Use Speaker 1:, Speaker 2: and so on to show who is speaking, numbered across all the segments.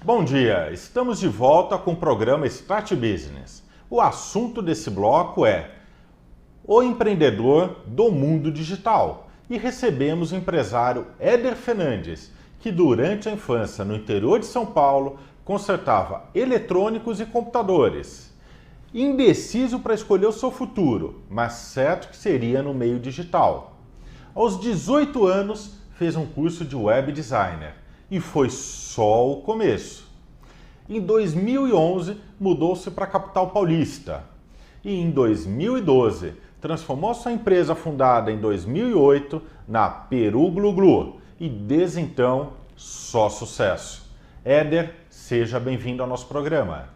Speaker 1: Bom dia, estamos de volta com o programa Start Business. O assunto desse bloco é o empreendedor do mundo digital e recebemos o empresário Éder Fernandes, que durante a infância no interior de São Paulo consertava eletrônicos e computadores. Indeciso para escolher o seu futuro, mas certo que seria no meio digital. Aos 18 anos fez um curso de web designer. E foi só o começo. Em 2011, mudou-se para a capital paulista. E em 2012, transformou sua empresa fundada em 2008 na Peru Glu Glu. E desde então, só sucesso. Éder, seja bem-vindo ao nosso programa.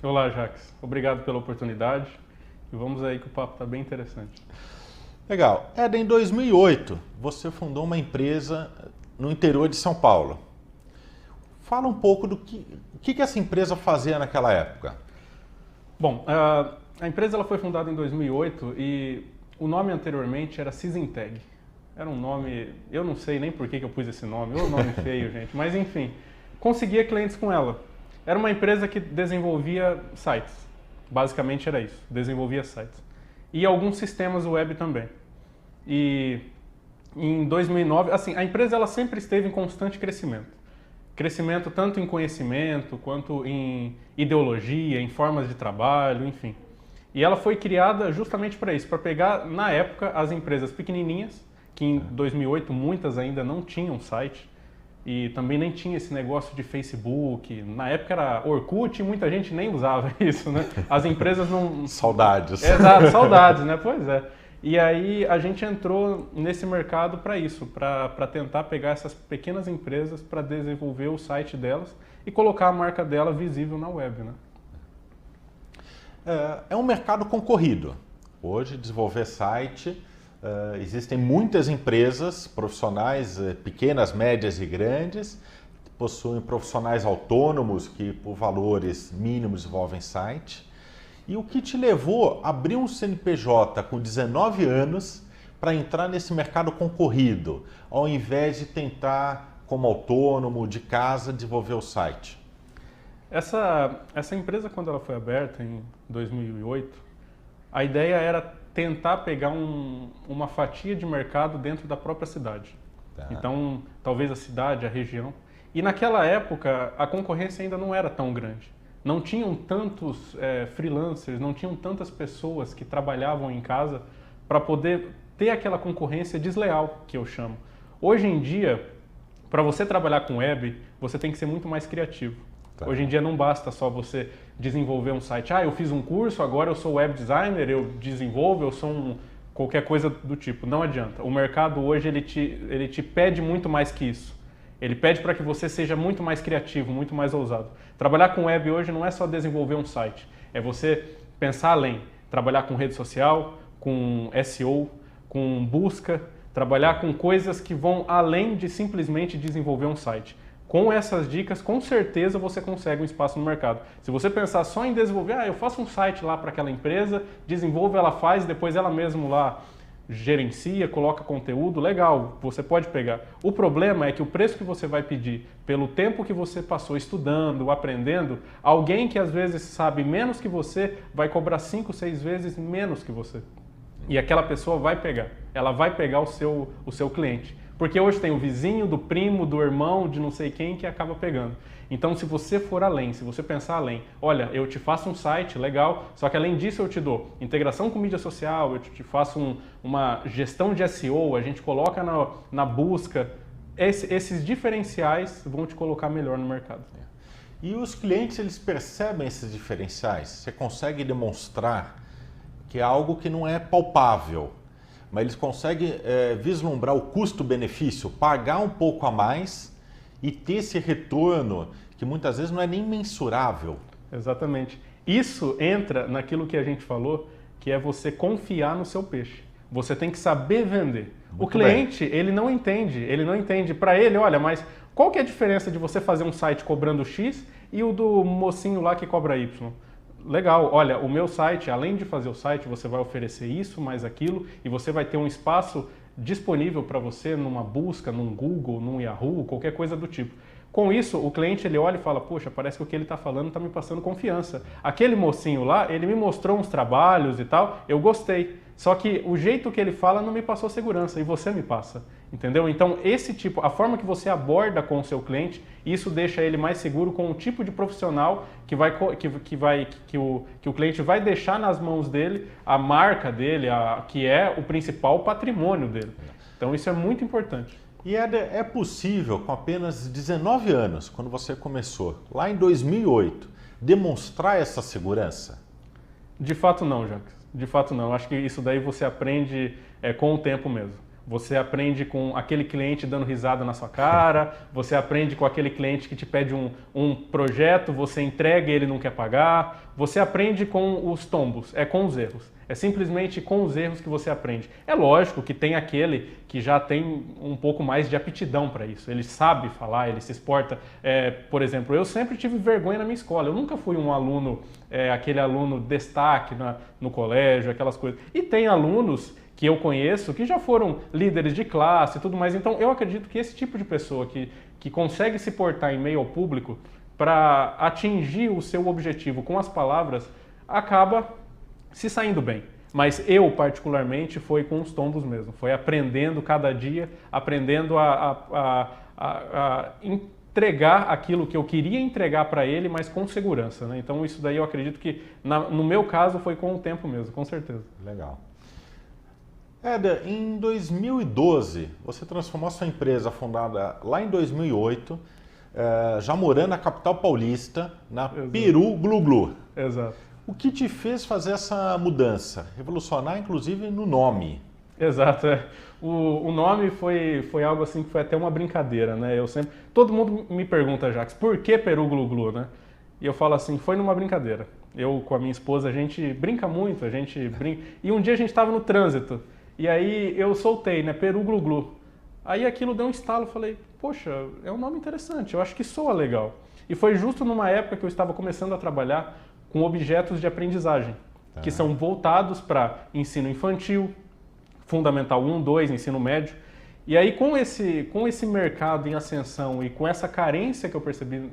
Speaker 2: Olá, Jacques. Obrigado pela oportunidade. E vamos aí que o papo está bem interessante.
Speaker 1: Legal. Éder, em 2008, você fundou uma empresa no interior de São Paulo. Fala um pouco do que essa empresa fazia naquela época.
Speaker 2: Bom, a empresa ela foi fundada em 2008 e o nome anteriormente era Sysinteg. Era um nome, eu não sei nem por que eu pus esse nome, ou nome feio, gente, mas enfim, conseguia clientes com ela. Era uma empresa que desenvolvia sites, basicamente era isso, desenvolvia sites. E alguns sistemas web também. E em 2009, assim, a empresa ela sempre esteve em constante crescimento. Crescimento tanto em conhecimento, quanto em ideologia, em formas de trabalho, enfim. E ela foi criada justamente para isso, para pegar, na época, as empresas pequenininhas, que em 2008 muitas ainda não tinham site, e também nem tinha esse negócio de Facebook. Na época era Orkut e muita gente nem usava isso, né? As empresas não...
Speaker 1: Saudades.
Speaker 2: Exato, saudades, né? Pois é. E aí a gente entrou nesse mercado para isso, para tentar pegar essas pequenas empresas para desenvolver o site delas e colocar a marca dela visível na web, né?
Speaker 1: É um mercado concorrido. Hoje, desenvolver site, existem muitas empresas profissionais, pequenas, médias e grandes, que possuem profissionais autônomos que, por valores mínimos, desenvolvem site. E o que te levou a abrir um CNPJ com 19 anos para entrar nesse mercado concorrido, ao invés de tentar, como autônomo, de casa, desenvolver o site?
Speaker 2: Essa empresa, quando ela foi aberta em 2008, a ideia era tentar pegar uma fatia de mercado dentro da própria cidade. Tá. Então, talvez a cidade, a região. E naquela época, a concorrência ainda não era tão grande. Não tinham tantos freelancers, não tinham tantas pessoas que trabalhavam em casa para poder ter aquela concorrência desleal, que eu chamo. Hoje em dia, para você trabalhar com web, você tem que ser muito mais criativo. Tá. Hoje em dia não basta só você desenvolver um site. Eu fiz um curso, agora eu sou web designer, eu desenvolvo, eu sou qualquer coisa do tipo. Não adianta. O mercado hoje ele te pede muito mais que isso. Ele pede para que você seja muito mais criativo, muito mais ousado. Trabalhar com web hoje não é só desenvolver um site, é você pensar além, trabalhar com rede social, com SEO, com busca, trabalhar com coisas que vão além de simplesmente desenvolver um site. Com essas dicas, com certeza você consegue um espaço no mercado. Se você pensar só em desenvolver, eu faço um site lá para aquela empresa, desenvolvo, ela faz, depois ela mesmo lá gerencia, coloca conteúdo, legal, você pode pegar. O problema é que o preço que você vai pedir pelo tempo que você passou estudando, aprendendo, alguém que às vezes sabe menos que você vai cobrar 5, 6 vezes menos que você. E aquela pessoa vai pegar, ela vai pegar o seu cliente. Porque hoje tem o vizinho, do primo, do irmão, de não sei quem que acaba pegando. Então, se você for além, se você pensar além, olha, eu te faço um site, legal, só que além disso eu te dou integração com mídia social, eu te faço uma gestão de SEO, a gente coloca na busca, esses diferenciais vão te colocar melhor no mercado.
Speaker 1: E os clientes, eles percebem esses diferenciais? Você consegue demonstrar que é algo que não é palpável, mas eles conseguem vislumbrar o custo-benefício, pagar um pouco a mais e ter esse retorno que muitas vezes não é nem mensurável.
Speaker 2: Exatamente. Isso entra naquilo que a gente falou, que é você confiar no seu peixe. Você tem que saber vender. Muito o cliente, bem. Ele não entende. Para ele, olha, mas qual que é a diferença de você fazer um site cobrando X e o do mocinho lá que cobra Y? Legal, olha, o meu site, além de fazer o site, você vai oferecer isso, mais aquilo, e você vai ter um espaço disponível para você numa busca, num Google, num Yahoo, qualquer coisa do tipo. Com isso, o cliente ele olha e fala, poxa, parece que o que ele está falando está me passando confiança. Aquele mocinho lá, ele me mostrou uns trabalhos e tal, eu gostei. Só que o jeito que ele fala não me passou segurança e você me passa, entendeu? Então, a forma que você aborda com o seu cliente, isso deixa ele mais seguro com o tipo de profissional que o cliente vai deixar nas mãos dele, a marca dele, que é o principal patrimônio dele. Então, isso é muito importante.
Speaker 1: E é possível, com apenas 19 anos, quando você começou, lá em 2008, demonstrar essa segurança?
Speaker 2: De fato não, Jacques. De fato não. Acho que isso daí você aprende com o tempo mesmo. Você aprende com aquele cliente dando risada na sua cara, você aprende com aquele cliente que te pede um projeto, você entrega e ele não quer pagar, você aprende com os tombos, com os erros. É simplesmente com os erros que você aprende. É lógico que tem aquele que já tem um pouco mais de aptidão para isso. Ele sabe falar, ele se exporta. Por exemplo, eu sempre tive vergonha na minha escola. Eu nunca fui um aluno, aquele aluno destaque no colégio, aquelas coisas. E tem alunos que eu conheço que já foram líderes de classe e tudo mais. Então, eu acredito que esse tipo de pessoa que consegue se portar em meio ao público para atingir o seu objetivo com as palavras, acaba se saindo bem. Mas eu, particularmente, foi com os tombos mesmo. Foi aprendendo cada dia, aprendendo a entregar aquilo que eu queria entregar para ele, mas com segurança, né? Então, isso daí eu acredito que, no meu caso, foi com o tempo mesmo, com certeza.
Speaker 1: Legal. Éder, em 2012, você transformou a sua empresa fundada lá em 2008, já morando na capital paulista, na
Speaker 2: Exato.
Speaker 1: Peru Glu Glu.
Speaker 2: Exato.
Speaker 1: O que te fez fazer essa mudança? Revolucionar, inclusive, no nome.
Speaker 2: Exato. O nome foi algo assim que foi até uma brincadeira, né? Todo mundo me pergunta, Jacques, por que Peru Glu Glu, né? E eu falo assim, foi numa brincadeira. Eu com a minha esposa, a gente brinca muito, E um dia a gente estava no trânsito, e aí eu soltei, né? Peru Glu Glu. Aí aquilo deu um estalo, falei, poxa, é um nome interessante, eu acho que soa legal. E foi justo numa época que eu estava começando a trabalhar com objetos de aprendizagem, que são voltados para ensino infantil, Fundamental 1, 2, ensino médio. E aí com esse mercado em ascensão e com essa carência que eu percebi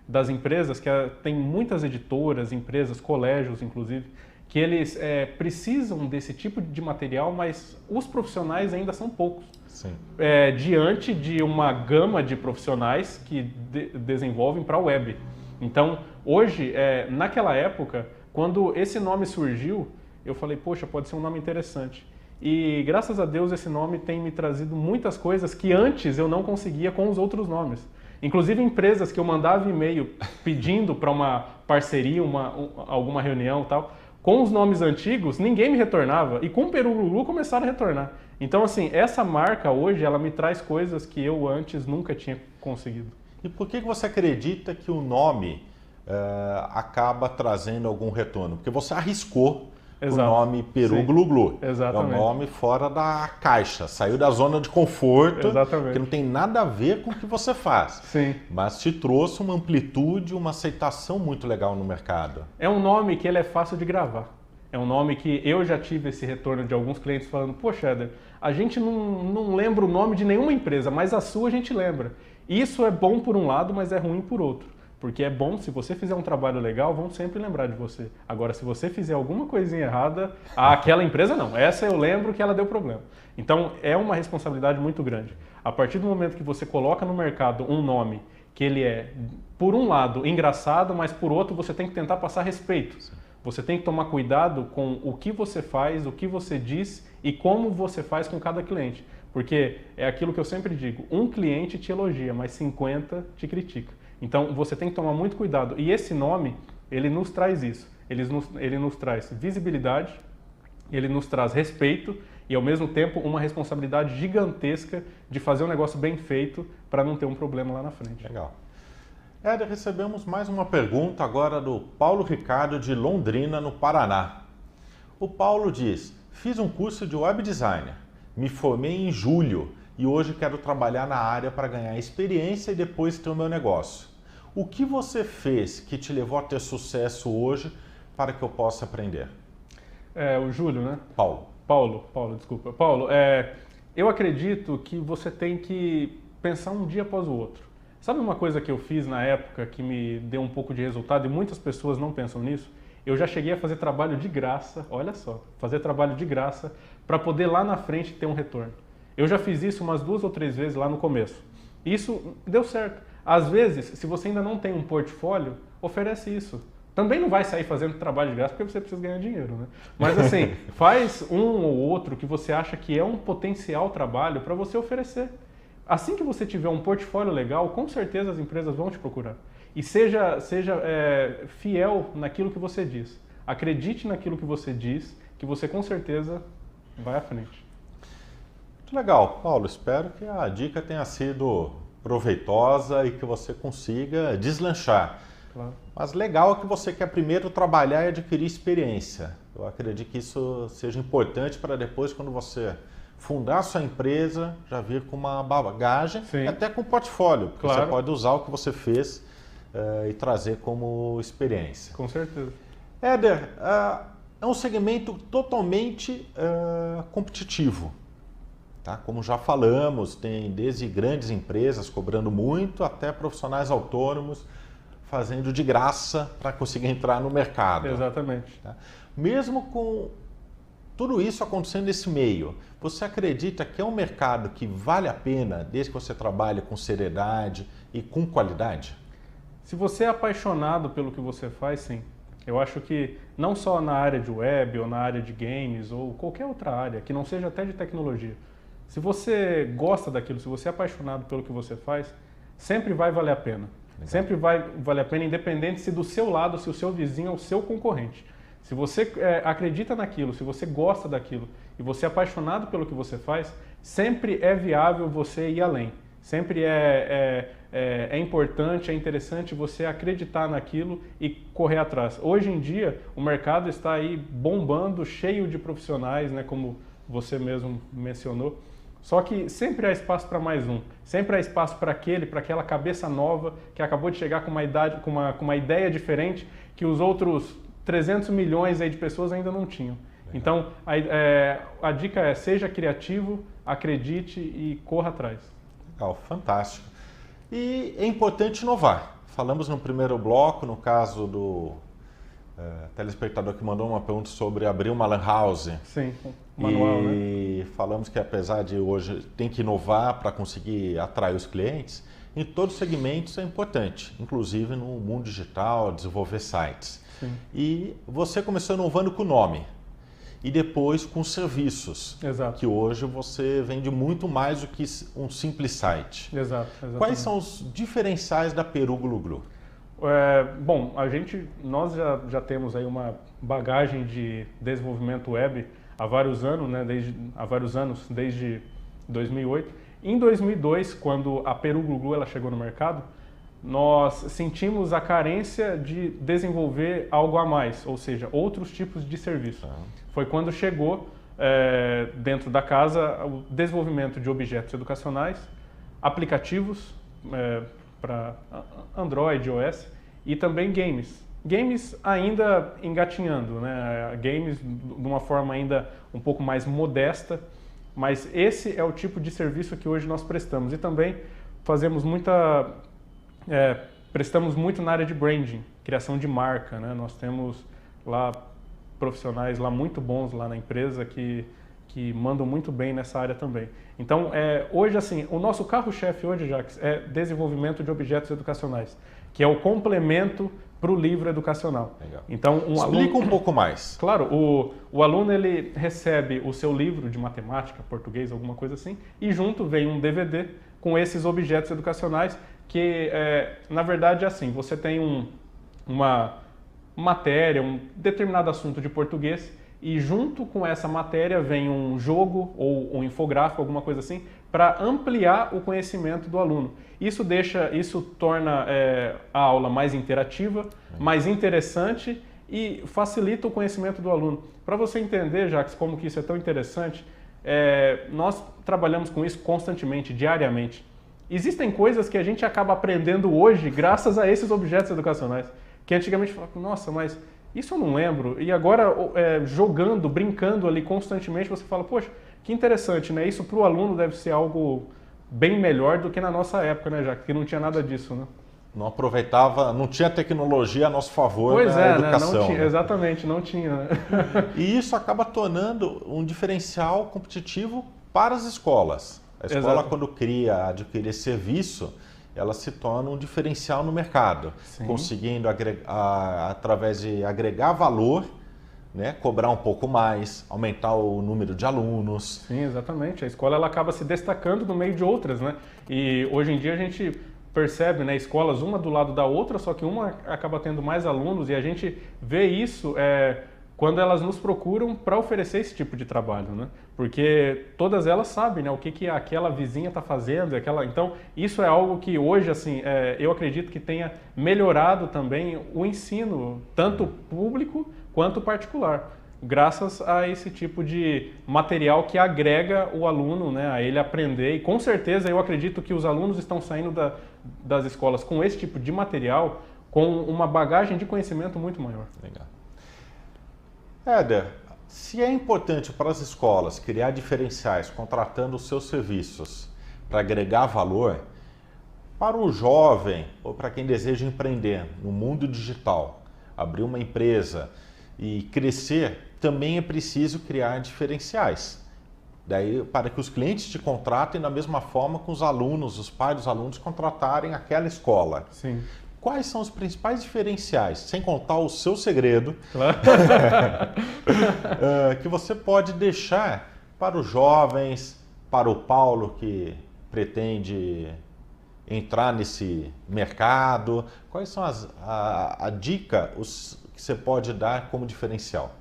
Speaker 2: das empresas, que tem muitas editoras, empresas, colégios inclusive, que eles precisam desse tipo de material, mas os profissionais ainda são poucos.
Speaker 1: Sim.
Speaker 2: Diante de uma gama de profissionais que desenvolvem para a web. Então, hoje, naquela época, quando esse nome surgiu, eu falei, poxa, pode ser um nome interessante. E, graças a Deus, esse nome tem me trazido muitas coisas que antes eu não conseguia com os outros nomes. Inclusive, empresas que eu mandava e-mail pedindo para uma parceria, alguma reunião e tal, com os nomes antigos, ninguém me retornava. E com o Peru Glu Glu começaram a retornar. Então, assim, essa marca hoje, ela me traz coisas que eu antes nunca tinha conseguido.
Speaker 1: E por que você acredita que o nome acaba trazendo algum retorno? Porque você arriscou o nome Peru Glu Glu.
Speaker 2: Exatamente.
Speaker 1: É um nome fora da caixa, saiu da zona de conforto,
Speaker 2: Exatamente.
Speaker 1: que não tem nada a ver com o que você faz.
Speaker 2: Sim.
Speaker 1: Mas te trouxe uma amplitude, uma aceitação muito legal no mercado.
Speaker 2: É um nome que ele é fácil de gravar. É um nome que eu já tive esse retorno de alguns clientes falando, poxa, Éder, a gente não lembra o nome de nenhuma empresa, mas a sua a gente lembra. Isso é bom por um lado, mas é ruim por outro. Porque é bom, se você fizer um trabalho legal, vão sempre lembrar de você. Agora, se você fizer alguma coisinha errada, aquela empresa não. Essa eu lembro que ela deu problema. Então, é uma responsabilidade muito grande. A partir do momento que você coloca no mercado um nome que ele é, por um lado, engraçado, mas por outro, você tem que tentar passar respeito. Você tem que tomar cuidado com o que você faz, o que você diz e como você faz com cada cliente. Porque é aquilo que eu sempre digo, um cliente te elogia, mas 50 te critica. Então, você tem que tomar muito cuidado. E esse nome, ele nos traz isso. Ele nos traz visibilidade, ele nos traz respeito e, ao mesmo tempo, uma responsabilidade gigantesca de fazer um negócio bem feito para não ter um problema lá na frente.
Speaker 1: Legal. Éder, recebemos mais uma pergunta agora do Paulo Ricardo, de Londrina, no Paraná. O Paulo diz, fiz um curso de web designer, me formei em julho e hoje quero trabalhar na área para ganhar experiência e depois ter o meu negócio. O que você fez que te levou a ter sucesso hoje para que eu possa aprender?
Speaker 2: O Júlio, né?
Speaker 1: Paulo,
Speaker 2: desculpa. Paulo, eu acredito que você tem que pensar um dia após o outro. Sabe uma coisa que eu fiz na época que me deu um pouco de resultado e muitas pessoas não pensam nisso? Eu já cheguei a fazer trabalho de graça, olha só, fazer trabalho de graça para poder lá na frente ter um retorno. Eu já fiz isso umas 2 ou 3 vezes lá no começo. Isso deu certo. Às vezes, se você ainda não tem um portfólio, oferece isso. Também não vai sair fazendo trabalho de graça porque você precisa ganhar dinheiro, né? Mas assim, faz um ou outro que você acha que é um potencial trabalho para você oferecer. Assim que você tiver um portfólio legal, com certeza as empresas vão te procurar. E seja fiel naquilo que você diz. Acredite naquilo que você diz, que você com certeza vai à frente.
Speaker 1: Muito legal, Paulo. Espero que a dica tenha sido proveitosa e que você consiga deslanchar.
Speaker 2: Claro.
Speaker 1: Mas legal que você quer primeiro trabalhar e adquirir experiência. Eu acredito que isso seja importante para depois, quando você fundar a sua empresa, já vir com uma bagagem,
Speaker 2: Sim.
Speaker 1: até com portfólio, porque
Speaker 2: Claro.
Speaker 1: você pode usar o que você fez e trazer como experiência.
Speaker 2: Com certeza.
Speaker 1: Éder, é um segmento totalmente competitivo. Tá? Como já falamos, tem desde grandes empresas cobrando muito até profissionais autônomos fazendo de graça para conseguir entrar no mercado.
Speaker 2: Exatamente.
Speaker 1: Tá? Mesmo com tudo isso acontecendo nesse meio, você acredita que é um mercado que vale a pena desde que você trabalhe com seriedade e com qualidade?
Speaker 2: Se você é apaixonado pelo que você faz, sim. Eu acho que não só na área de web ou na área de games ou qualquer outra área, que não seja até de tecnologia. Se você gosta daquilo, se você é apaixonado pelo que você faz, sempre vai valer a pena. Legal. Sempre vai valer a pena, independente se do seu lado, se o seu vizinho é o seu concorrente. Se você acredita naquilo, se você gosta daquilo e você é apaixonado pelo que você faz, sempre é viável você ir além. Sempre é importante, é interessante você acreditar naquilo e correr atrás. Hoje em dia, o mercado está aí bombando, cheio de profissionais, né, como você mesmo mencionou. Só que sempre há espaço para mais um. Sempre há espaço para aquela cabeça nova que acabou de chegar com uma ideia diferente que os outros 300 milhões aí de pessoas ainda não tinham. Legal. Então, a dica é: seja criativo, acredite e corra atrás.
Speaker 1: Legal, fantástico. E é importante inovar. Falamos no primeiro bloco, no caso do telespectador que mandou uma pergunta sobre abrir uma lan house.
Speaker 2: Sim, manual,
Speaker 1: e falamos que apesar de hoje tem que inovar para conseguir atrair os clientes, em todos os segmentos é importante, inclusive no mundo digital, desenvolver sites.
Speaker 2: Sim.
Speaker 1: E você começou inovando com o nome e depois com serviços.
Speaker 2: Exato.
Speaker 1: Que hoje você vende muito mais do que um simples site.
Speaker 2: Exato, exatamente.
Speaker 1: Quais são os diferenciais da Peru Glu Glu?
Speaker 2: Bom, nós já temos aí uma bagagem de desenvolvimento web há vários anos, né, desde 2008. Em 2002, quando a Peru Glu Glu ela chegou no mercado, nós sentimos a carência de desenvolver algo a mais, ou seja, outros tipos de serviço. Foi quando chegou dentro da casa o desenvolvimento de objetos educacionais, aplicativos para Android, iOS e também games. Games ainda engatinhando, né? Games de uma forma ainda um pouco mais modesta, mas esse é o tipo de serviço que hoje nós prestamos. E também prestamos muito na área de branding, criação de marca, né? Nós temos lá profissionais lá muito bons lá na empresa que mandam muito bem nessa área também. Então, hoje assim, o nosso carro-chefe hoje, Jacques, é desenvolvimento de objetos educacionais, que é o complemento para o livro educacional.
Speaker 1: Legal.
Speaker 2: Então,
Speaker 1: Explica um pouco mais.
Speaker 2: Claro, o aluno ele recebe o seu livro de matemática, português, alguma coisa assim, e junto vem um DVD com esses objetos educacionais que, na verdade, é assim, você tem uma matéria, um determinado assunto de português, e junto com essa matéria vem um jogo ou um infográfico, alguma coisa assim, para ampliar o conhecimento do aluno. Isso torna a aula mais interativa, mais interessante e facilita o conhecimento do aluno. Para você entender, Jacques, como que isso é tão interessante, nós trabalhamos com isso constantemente, diariamente. Existem coisas que a gente acaba aprendendo hoje graças a esses objetos educacionais, que antigamente falava, nossa, mas isso eu não lembro. E agora, jogando, brincando ali constantemente, você fala, poxa, que interessante, né? Isso para o aluno deve ser algo bem melhor do que na nossa época, né, já que não tinha nada disso, né?
Speaker 1: Não aproveitava, não tinha tecnologia a nosso favor
Speaker 2: Pois
Speaker 1: na
Speaker 2: é,
Speaker 1: educação.
Speaker 2: né? Não tinha,
Speaker 1: né?
Speaker 2: Exatamente, não tinha. Né?
Speaker 1: E isso acaba tornando um diferencial competitivo para as escolas. A escola,
Speaker 2: Exato.
Speaker 1: quando adquire esse serviço, ela se torna um diferencial no mercado,
Speaker 2: Sim.
Speaker 1: conseguindo, através de agregar valor, né, cobrar um pouco mais, aumentar o número de alunos.
Speaker 2: Sim, exatamente. A escola ela acaba se destacando no meio de outras, né? E hoje em dia a gente percebe, né, escolas uma do lado da outra, só que uma acaba tendo mais alunos e a gente vê isso quando elas nos procuram para oferecer esse tipo de trabalho, né? Porque todas elas sabem, né, o que aquela vizinha está fazendo, então isso é algo que hoje, assim, eu acredito que tenha melhorado também o ensino, tanto público quanto particular, graças a esse tipo de material que agrega o aluno, né, a ele aprender. E com certeza eu acredito que os alunos estão saindo das escolas com esse tipo de material com uma bagagem de conhecimento muito maior.
Speaker 1: Legal. Éder, se é importante para as escolas criar diferenciais contratando os seus serviços para agregar valor, para o jovem ou para quem deseja empreender no mundo digital, abrir uma empresa e crescer, também é preciso criar diferenciais. Daí, para que os clientes te contratem da mesma forma que os alunos, os pais dos alunos contratarem aquela escola.
Speaker 2: Sim.
Speaker 1: Quais são os principais diferenciais, sem contar o seu segredo,
Speaker 2: Claro.
Speaker 1: que você pode deixar para os jovens, para o Paulo que pretende entrar nesse mercado? Quais são a dica que você pode dar como diferencial?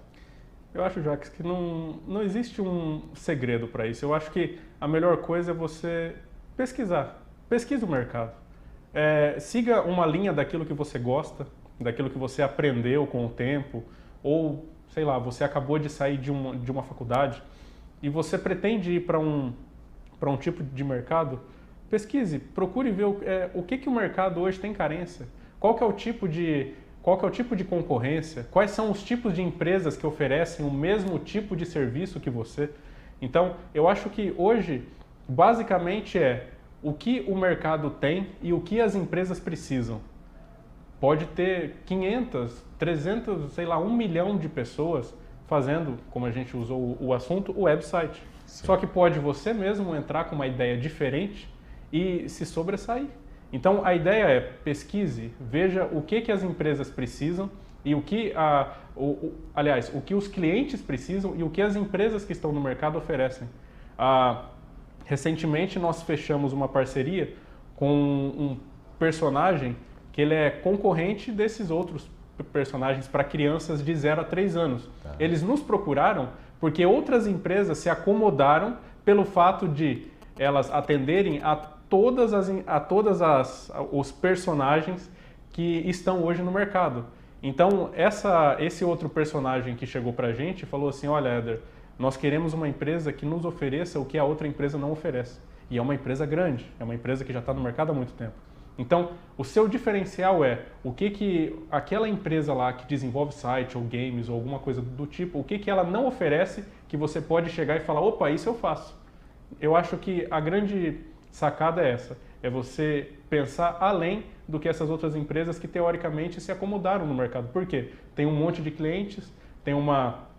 Speaker 2: Eu acho, Jacques, que não existe um segredo para isso. Eu acho que a melhor coisa é você pesquisar. Pesquise o mercado. Siga uma linha daquilo que você gosta, daquilo que você aprendeu com o tempo, ou, sei lá, você acabou de sair de uma faculdade e você pretende ir para um tipo de mercado. Pesquise, procure ver o que o mercado hoje tem carência, qual que é o tipo de concorrência, quais são os tipos de empresas que oferecem o mesmo tipo de serviço que você. Então, eu acho que hoje, basicamente o que o mercado tem e o que as empresas precisam. Pode ter 500, 300, sei lá, 1 milhão de pessoas fazendo, como a gente usou o assunto, o website. Sim. Só que pode você mesmo entrar com uma ideia diferente e se sobressair. Então, a ideia é pesquise, veja o que as empresas precisam e o que os clientes precisam e o que as empresas que estão no mercado oferecem. Recentemente, nós fechamos uma parceria com um personagem que ele é concorrente desses outros personagens para crianças de 0 a 3 anos. Tá. Eles nos procuraram porque outras empresas se acomodaram pelo fato de elas atenderem a todas os personagens que estão hoje no mercado. Então, esse outro personagem que chegou para a gente falou assim, olha, Éder, nós queremos uma empresa que nos ofereça o que a outra empresa não oferece. E é uma empresa grande, é uma empresa que já está no mercado há muito tempo. Então, o seu diferencial é o que aquela empresa lá que desenvolve site ou games ou alguma coisa do tipo, o que ela não oferece que você pode chegar e falar, opa, isso eu faço. Eu acho que a grande sacada é essa, é você pensar além do que essas outras empresas que teoricamente se acomodaram no mercado. Por quê? Tem um monte de clientes, tem uma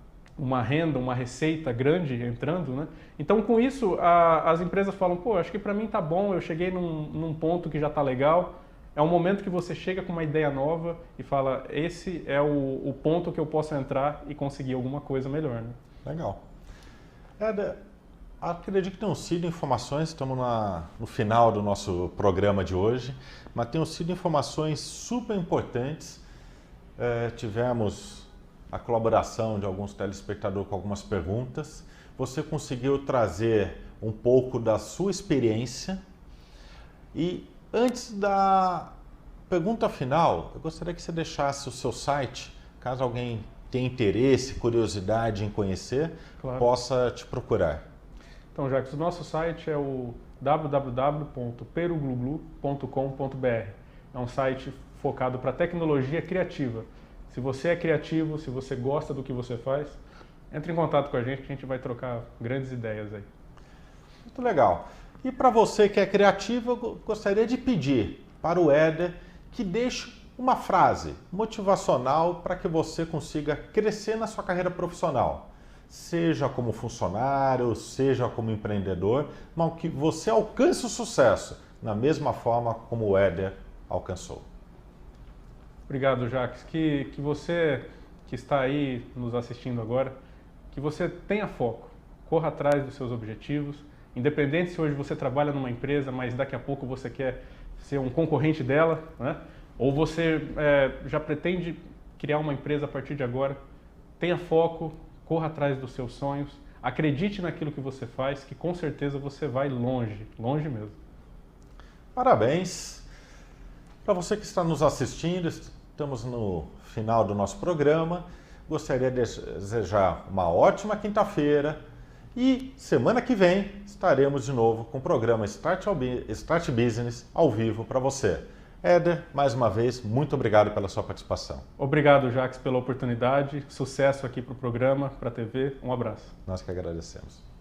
Speaker 2: renda, uma receita grande entrando, né? Então, com isso, as empresas falam, pô, acho que para mim tá bom, eu cheguei num ponto que já tá legal. É um momento que você chega com uma ideia nova e fala, esse é o ponto que eu posso entrar e conseguir alguma coisa melhor, né?
Speaker 1: Legal. Acredito que tenham sido informações, estamos no final do nosso programa de hoje, mas tenham sido informações super importantes. Tivemos a colaboração de alguns telespectadores com algumas perguntas. Você conseguiu trazer um pouco da sua experiência. E antes da pergunta final, eu gostaria que você deixasse o seu site, caso alguém tenha interesse, curiosidade em conhecer, claro, possa te procurar.
Speaker 2: Então, Jacques, o nosso site é o www.perugluglu.com.br. É um site focado para tecnologia criativa. Se você é criativo, se você gosta do que você faz, entre em contato com a gente vai trocar grandes ideias aí.
Speaker 1: Muito legal. E para você que é criativo, eu gostaria de pedir para o Éder que deixe uma frase motivacional para que você consiga crescer na sua carreira profissional. Seja como funcionário, seja como empreendedor, mas que você alcance o sucesso na mesma forma como o Éder alcançou.
Speaker 2: Obrigado, Jacques. Que você que está aí nos assistindo agora, que você tenha foco, corra atrás dos seus objetivos, independente se hoje você trabalha numa empresa, mas daqui a pouco você quer ser um concorrente dela, né? Ou você já pretende criar uma empresa a partir de agora, tenha foco, corra atrás dos seus sonhos, acredite naquilo que você faz, que com certeza você vai longe, longe mesmo.
Speaker 1: Parabéns! Para você que está nos assistindo, estamos no final do nosso programa. Gostaria de desejar uma ótima quinta-feira e semana que vem estaremos de novo com o programa Start Business ao vivo para você. Éder, mais uma vez, muito obrigado pela sua participação.
Speaker 2: Obrigado, Jacques, pela oportunidade. Sucesso aqui para o programa, para a TV. Um abraço.
Speaker 1: Nós que agradecemos.